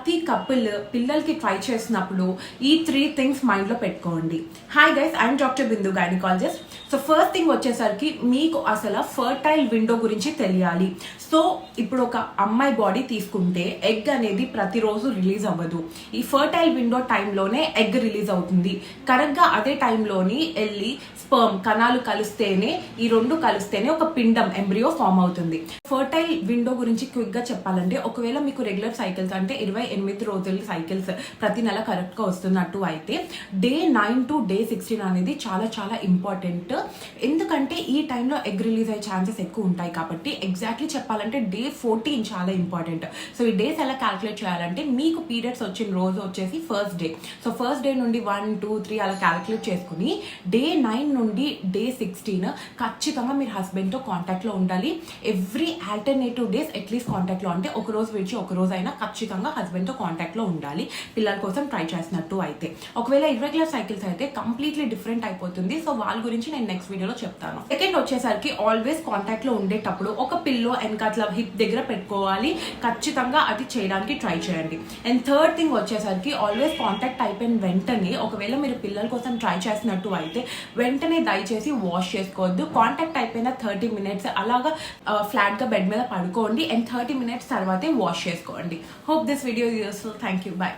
ప్రతి కపుల్ పిల్లలకి ట్రై చేసినప్పుడు ఈ 3 థింగ్స్ మైండ్లో పెట్టుకోండి. Hi guys, I'm doctor Bindu, gynaecologist. So first thing వచ్చేసరికి మీకు అసలు ఫర్టైల్ విండో గురించి తెలియాలి. సో ఇప్పుడు ఒక అమ్మాయి బాడీ తీసుకుంటే ఎగ్ అనేది ప్రతిరోజు రిలీజ్ అవ్వదు. ఈ ఫర్టైల్ విండో టైంలోనే ఎగ్ రిలీజ్ అవుతుంది. కరెక్ట్గా అదే టైంలోని వెళ్ళి స్పర్మ్ కణాలు కలిస్తేనే, ఈ 2 కలిస్తేనే ఒక పిండం ఎంబ్రియో ఫామ్ అవుతుంది. ఫర్టైల్ విండో గురించి క్విక్గా చెప్పాలంటే, ఒకవేళ మీకు రెగ్యులర్ సైకిల్స్ అంటే 28 రోజుల సైకిల్స్ ప్రతి నెల కరెక్ట్గా వస్తున్నట్టు అయితే డే 9 to day 16 అనేది చాలా చాలా ఇంపార్టెంట్. ఎందుకంటే ఈ టైంలో ఎగ్ రిలీజ్ అయ్యే ఛాన్సెస్ ఎక్కువ ఉంటాయి కాబట్టి ఎగ్జాక్ట్లీ చెప్పాలంటే డే 14 చాలా ఇంపార్టెంట్. సో ఈ డేస్ ఎలా క్యాలిక్యులేట్ చేయాలంటే, మీకు పీరియడ్స్ వచ్చిన రోజు వచ్చేసి first day. So first day నుండి 1, 2, 3 అలా క్యాలిక్యులేట్ చేసుకుని డే 9 నుండి డే 16 ఖచ్చితంగా మీరు హస్బెండ్తో కాంటాక్ట్లో ఉండాలి. ఎవ్రీ ఆల్టర్నేటివ్ డేస్ అట్లీస్ట్ కాంటాక్ట్లో, అంటే ఒక రోజు విడిచి ఒక రోజు అయినా ఖచ్చితంగా హస్బెండ్తో కాంటాక్ట్లో ఉండాలి పిల్లల కోసం ట్రై చేసినట్టు అయితే. ఒకవేళ ఇర్రెగ్యులర్ సైకిల్స్ అయితే కంప్లీట్లీ డిఫరెంట్ అయిపోతుంది. సో వాళ్ళ గురించి నేను నెక్స్ట్ వీడియోలో చెప్తాను. సెకండ్ వచ్చేసరికి, ఆల్వేస్ కాంటాక్ట్లో ఉండేటప్పుడు ఒక పిల్లో వెనకాట్ల హిప్ దగ్గర పెట్టుకోవాలి. ఖచ్చితంగా అది చేయడానికి ట్రై చేయండి. అండ్ థర్డ్ థింగ్ వచ్చేసరికి, ఆల్వేస్ కాంటాక్ట్ అయిపోయిన వెంటనే ఒకవేళ మీరు పిల్లల కోసం ట్రై చేసినట్టు అయితే వెంటనే దయచేసి వాష్ చేసుకోవద్దు. కాంటాక్ట్ అయిపోయిన 30 minutes అలాగా ఫ్లాట్గా బెడ్ మీద పడుకోండి. అండ్ 30 minutes తర్వాతే వాష్ చేసుకోండి. Hope this video useful. Thank you. By.